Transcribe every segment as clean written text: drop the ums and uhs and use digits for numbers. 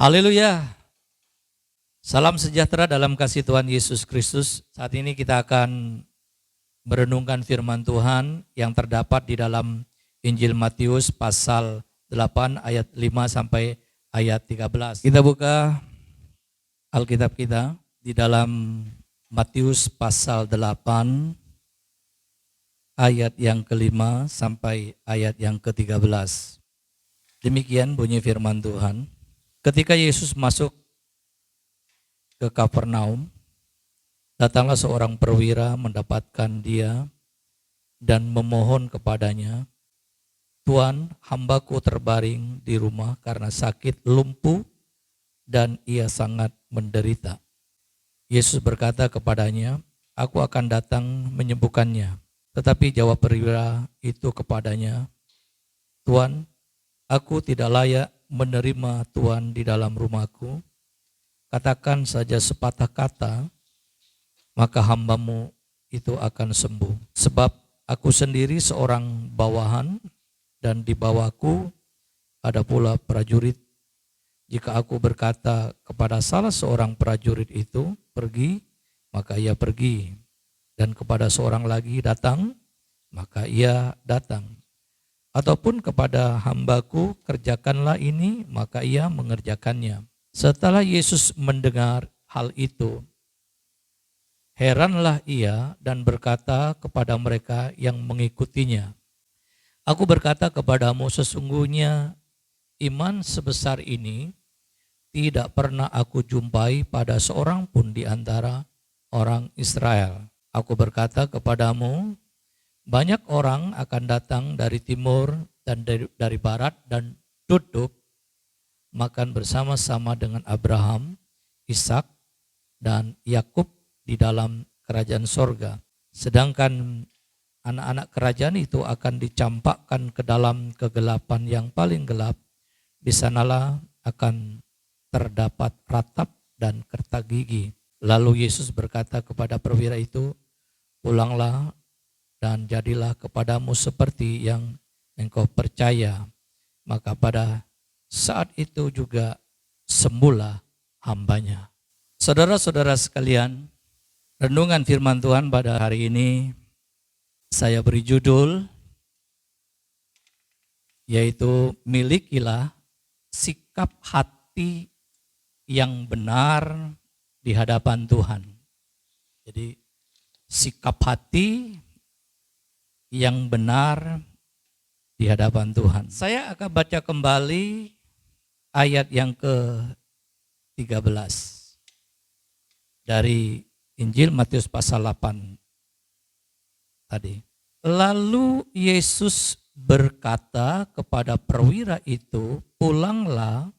Haleluya. Salam sejahtera dalam kasih Tuhan Yesus Kristus. Saat ini kita akan merenungkan firman Tuhan yang terdapat di dalam Injil Matius pasal 8 ayat 5 sampai ayat 13. Kita buka Alkitab kita di dalam Matius pasal 8 ayat yang kelima sampai ayat yang ke-13. Demikian bunyi firman Tuhan. Ketika Yesus masuk ke Kapernaum, datanglah seorang perwira mendapatkan dia dan memohon kepadanya, "Tuan, hambaku terbaring di rumah karena sakit lumpuh dan ia sangat menderita." Yesus berkata kepadanya, "Aku akan datang menyembuhkannya." Tetapi jawab perwira itu kepadanya, "Tuan, aku tidak layak menerima Tuan di dalam rumahku. Katakan saja sepatah kata, maka hambamu itu akan sembuh. Sebab aku sendiri seorang bawahan dan di bawahku ada pula prajurit. Jika aku berkata kepada salah seorang prajurit itu, 'Pergi,' maka ia pergi. Dan kepada seorang lagi, 'Datang,' maka ia datang. Ataupun kepada hambaku, 'Kerjakanlah ini,' maka ia mengerjakannya." Setelah Yesus mendengar hal itu, heranlah ia dan berkata kepada mereka yang mengikutinya, "Aku berkata kepadamu, sesungguhnya iman sebesar ini tidak pernah aku jumpai pada seorang pun di antara orang Israel. Aku berkata kepadamu, banyak orang akan datang dari timur dan dari barat dan duduk makan bersama-sama dengan Abraham, Ishak, dan Yakub di dalam kerajaan sorga. Sedangkan anak-anak kerajaan itu akan dicampakkan ke dalam kegelapan yang paling gelap. Di sanalah akan terdapat ratap dan kerta gigi." Lalu Yesus berkata kepada perwira itu, "Pulanglah dan jadilah kepadamu seperti yang engkau percaya." Maka pada saat itu juga sembuhlah hambanya. Saudara-saudara sekalian, renungan firman Tuhan pada hari ini saya beri judul, yaitu milikilah sikap hati yang benar di hadapan Tuhan. Jadi sikap hati yang benar di hadapan Tuhan. Saya akan baca kembali ayat yang ke-13 dari Injil Matius pasal 8 tadi. Lalu Yesus berkata kepada perwira itu, "Pulanglah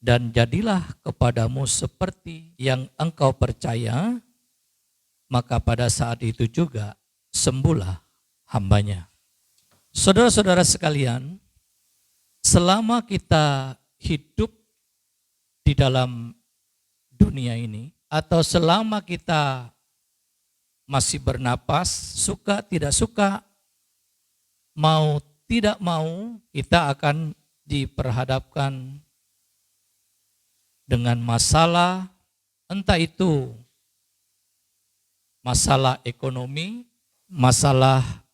dan jadilah kepadamu seperti yang engkau percaya." Maka pada saat itu juga sembuhlah hambanya. Saudara-saudara sekalian, selama kita hidup di dalam dunia ini, atau selama kita masih bernapas, suka tidak suka, mau tidak mau, kita akan diperhadapkan dengan masalah, entah itu masalah ekonomi, masalah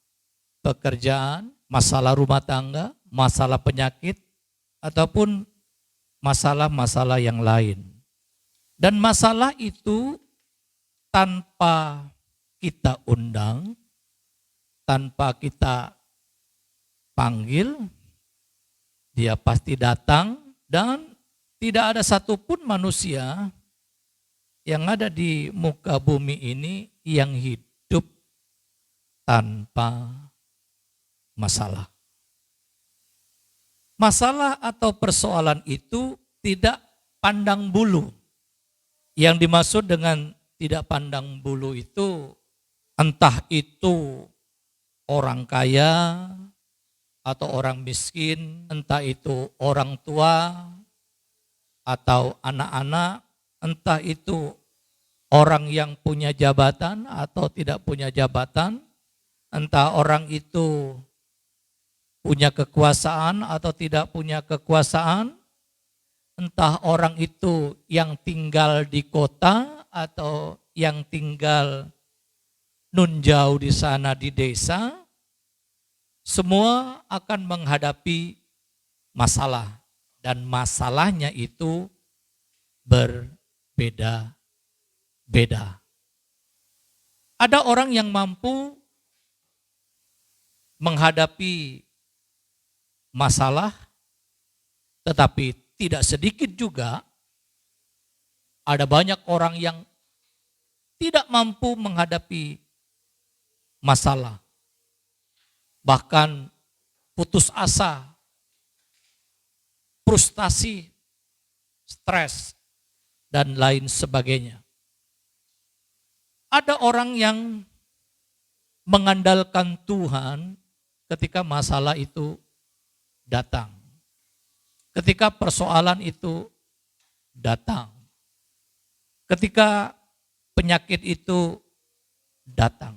pekerjaan, masalah rumah tangga, masalah penyakit, ataupun masalah-masalah yang lain. Dan masalah itu tanpa kita undang, tanpa kita panggil, dia pasti datang, dan tidak ada satupun manusia yang ada di muka bumi ini yang hidup tanpa masalah. Masalah atau persoalan itu tidak pandang bulu. Yang dimaksud dengan tidak pandang bulu itu, entah itu orang kaya atau orang miskin, entah itu orang tua atau anak-anak, entah itu orang yang punya jabatan atau tidak punya jabatan, entah orang itu punya kekuasaan atau tidak punya kekuasaan, Entah orang itu yang tinggal di kota atau yang tinggal nun jauh di sana di desa, semua akan menghadapi masalah. Dan masalahnya itu berbeda-beda. Ada orang yang mampu menghadapi masalah, tetapi tidak sedikit juga ada banyak orang yang tidak mampu menghadapi masalah. Bahkan putus asa, frustasi, stres, dan lain sebagainya. Ada orang yang mengandalkan Tuhan ketika masalah itu datang. Ketika persoalan itu datang. Ketika penyakit itu datang.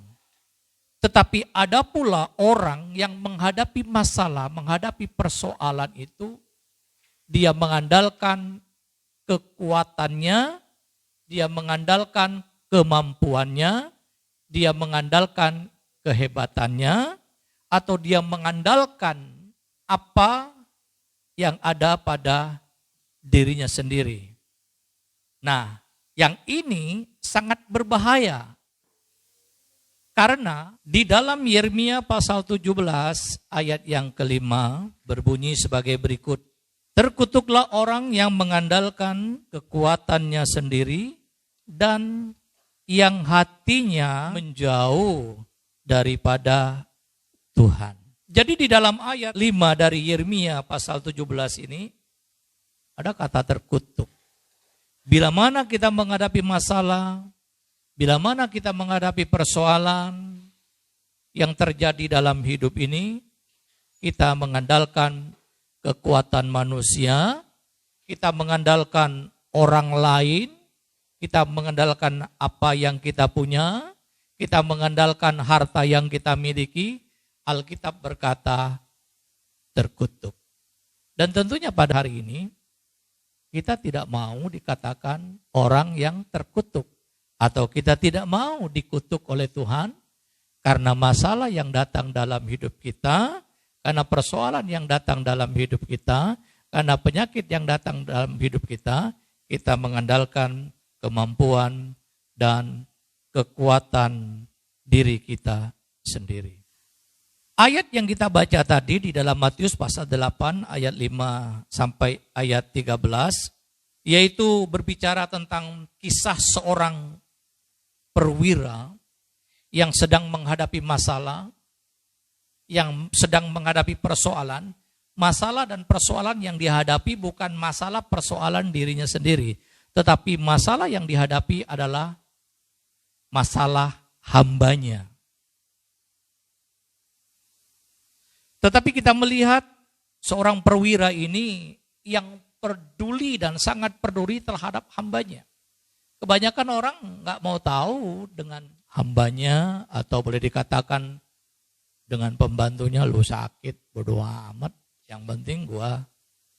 Tetapi ada pula orang yang menghadapi masalah, menghadapi persoalan itu, dia mengandalkan kekuatannya, dia mengandalkan kemampuannya, dia mengandalkan kehebatannya, atau dia mengandalkan apa yang ada pada dirinya sendiri. Nah, yang ini sangat berbahaya. Karena di dalam Yeremia pasal 17 ayat yang kelima berbunyi sebagai berikut. Terkutuklah orang yang mengandalkan kekuatannya sendiri dan yang hatinya menjauh daripada Tuhan. Jadi di dalam ayat 5 dari Yeremia pasal 17 ini ada kata terkutuk. Bila mana kita menghadapi masalah, bila mana kita menghadapi persoalan yang terjadi dalam hidup ini, kita mengandalkan kekuatan manusia, kita mengandalkan orang lain, kita mengandalkan apa yang kita punya, kita mengandalkan harta yang kita miliki. Alkitab berkata terkutuk. Dan tentunya pada hari ini kita tidak mau dikatakan orang yang terkutuk. Atau kita tidak mau dikutuk oleh Tuhan karena masalah yang datang dalam hidup kita, karena persoalan yang datang dalam hidup kita, karena penyakit yang datang dalam hidup kita mengandalkan kemampuan dan kekuatan diri kita sendiri. Ayat yang kita baca tadi di dalam Matius pasal 8 ayat 5 sampai ayat 13, yaitu berbicara tentang kisah seorang perwira yang sedang menghadapi masalah, yang sedang menghadapi persoalan. Masalah dan persoalan yang dihadapi bukan masalah persoalan dirinya sendiri, tetapi masalah yang dihadapi adalah masalah hambanya. Tetapi kita melihat seorang perwira ini yang peduli dan sangat peduli terhadap hambanya. Kebanyakan orang nggak mau tahu dengan hambanya, atau boleh dikatakan dengan pembantunya, lu sakit, bodo amat. Yang penting gua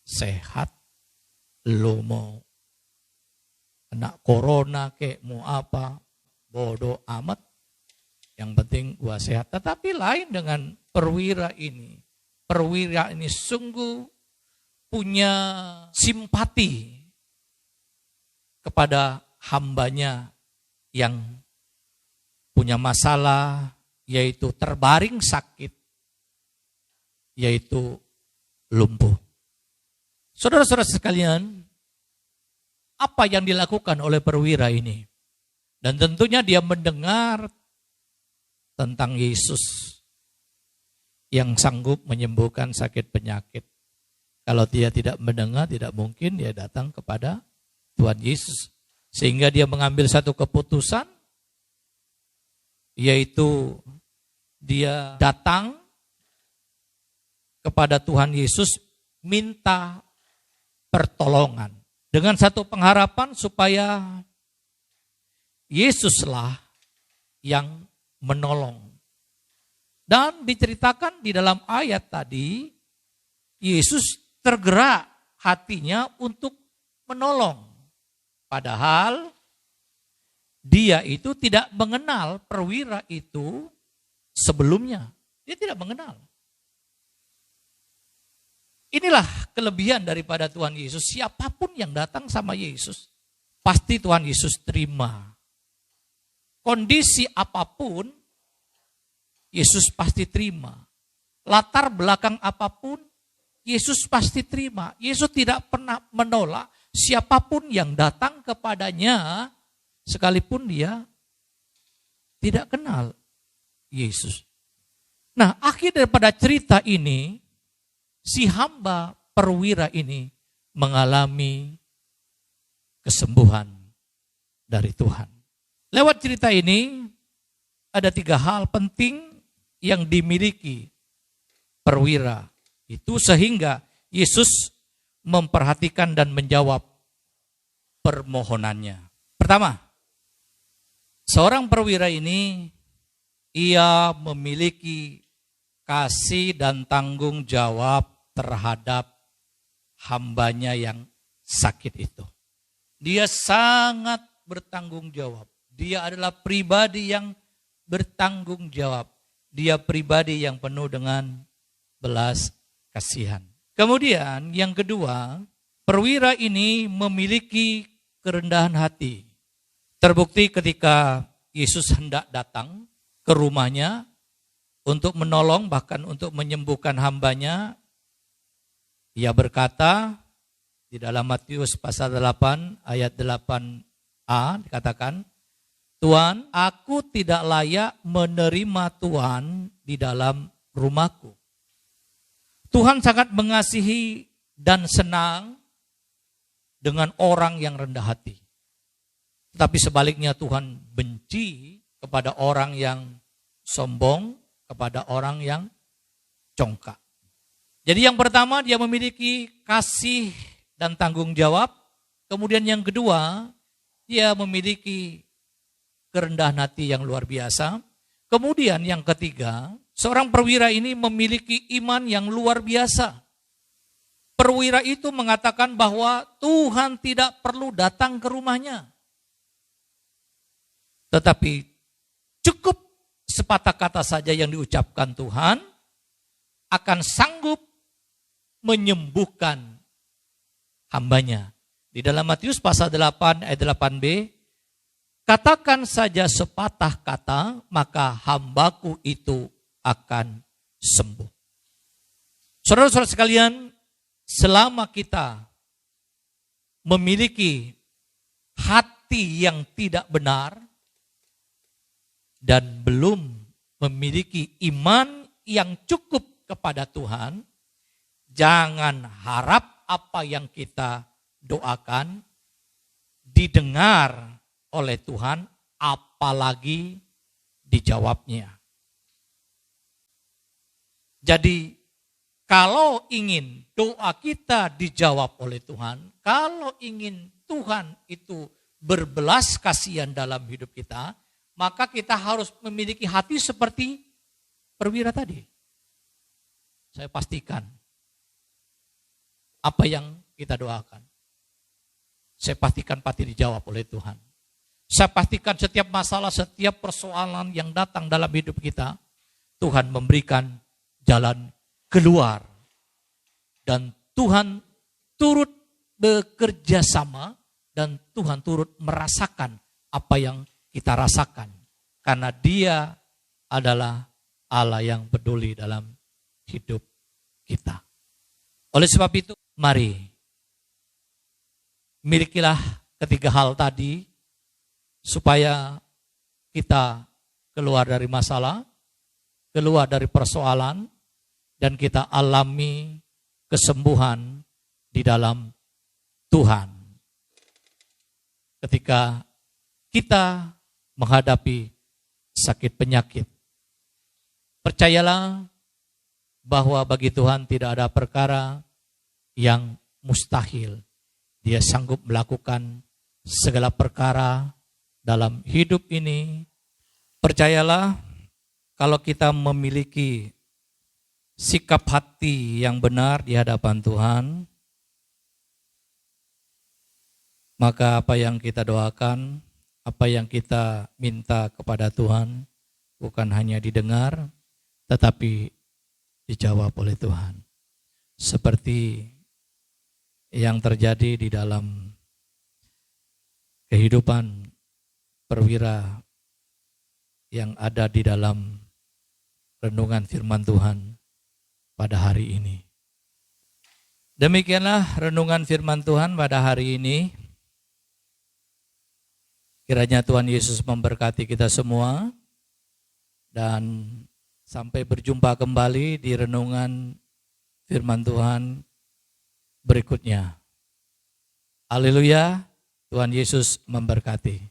sehat. Lu mau kena corona kek, mau apa, bodo amat. Yang penting gua sehat. Tetapi lain dengan perwira ini. Perwira ini sungguh punya simpati kepada hambanya yang punya masalah, yaitu terbaring sakit, yaitu lumpuh. Saudara-saudara sekalian, apa yang dilakukan oleh perwira ini? Dan tentunya dia mendengar tentang Yesus yang sanggup menyembuhkan sakit penyakit. Kalau dia tidak mendengar, tidak mungkin dia datang kepada Tuhan Yesus. Sehingga dia mengambil satu keputusan, yaitu dia datang kepada Tuhan Yesus minta pertolongan. Dengan satu pengharapan supaya Yesuslah yang menolong. Dan diceritakan di dalam ayat tadi, Yesus tergerak hatinya untuk menolong. Padahal dia itu tidak mengenal perwira itu sebelumnya. Dia tidak mengenal. Inilah kelebihan daripada Tuhan Yesus. Siapapun yang datang sama Yesus, pasti Tuhan Yesus terima. Kondisi apapun, Yesus pasti terima. Latar belakang apapun, Yesus pasti terima. Yesus tidak pernah menolak siapapun yang datang kepadanya, sekalipun dia tidak kenal Yesus. Nah, akhir daripada cerita ini, si hamba perwira ini mengalami kesembuhan dari Tuhan. Lewat cerita ini, ada 3 hal penting yang dimiliki perwira itu sehingga Yesus memperhatikan dan menjawab permohonannya. Pertama, seorang perwira ini, ia memiliki kasih dan tanggung jawab terhadap hambanya yang sakit itu. Dia sangat bertanggung jawab. Dia adalah pribadi yang bertanggung jawab. Dia pribadi yang penuh dengan belas kasihan. Kemudian yang kedua, perwira ini memiliki kerendahan hati. Terbukti ketika Yesus hendak datang ke rumahnya untuk menolong, bahkan untuk menyembuhkan hambanya, ia berkata di dalam Matius pasal 8 ayat 8a dikatakan, Tuhan, aku tidak layak menerima Tuhan di dalam rumahku. Tuhan sangat mengasihi dan senang dengan orang yang rendah hati. Tetapi sebaliknya Tuhan benci kepada orang yang sombong, kepada orang yang congkak. Jadi yang pertama, dia memiliki kasih dan tanggung jawab. Kemudian yang kedua, dia memiliki kerendahan hati yang luar biasa. Kemudian yang ketiga, seorang perwira ini memiliki iman yang luar biasa. Perwira itu mengatakan bahwa Tuhan tidak perlu datang ke rumahnya. Tetapi cukup sepatah kata saja yang diucapkan Tuhan akan sanggup menyembuhkan hambanya. Di dalam Matius pasal 8 ayat 8b, katakan saja sepatah kata, maka hambaku itu akan sembuh. Saudara-saudara sekalian, selama kita memiliki hati yang tidak benar dan belum memiliki iman yang cukup kepada Tuhan, jangan harap apa yang kita doakan didengar oleh Tuhan, apalagi dijawabnya. Jadi kalau ingin doa kita dijawab oleh Tuhan, kalau ingin Tuhan itu berbelas kasihan dalam hidup kita, maka kita harus memiliki hati seperti perwira tadi. Saya pastikan apa yang kita doakan, saya pastikan pasti dijawab oleh Tuhan. Saya pastikan setiap masalah, setiap persoalan yang datang dalam hidup kita, Tuhan memberikan jalan keluar. Dan Tuhan turut bekerja sama, dan Tuhan turut merasakan apa yang kita rasakan. Karena Dia adalah Allah yang peduli dalam hidup kita. Oleh sebab itu, mari milikilah ketiga hal tadi, supaya kita keluar dari masalah, keluar dari persoalan, dan kita alami kesembuhan di dalam Tuhan. Ketika kita menghadapi sakit penyakit, percayalah bahwa bagi Tuhan tidak ada perkara yang mustahil. Dia sanggup melakukan segala perkara dalam hidup ini. Percayalah, kalau kita memiliki sikap hati yang benar di hadapan Tuhan, maka apa yang kita doakan, apa yang kita minta kepada Tuhan, bukan hanya didengar, tetapi dijawab oleh Tuhan. Seperti yang terjadi di dalam kehidupan perwira yang ada di dalam renungan firman Tuhan pada hari ini. Demikianlah renungan firman Tuhan pada hari ini. Kiranya Tuhan Yesus memberkati kita semua dan sampai berjumpa kembali di renungan firman Tuhan berikutnya. Haleluya, Tuhan Yesus memberkati.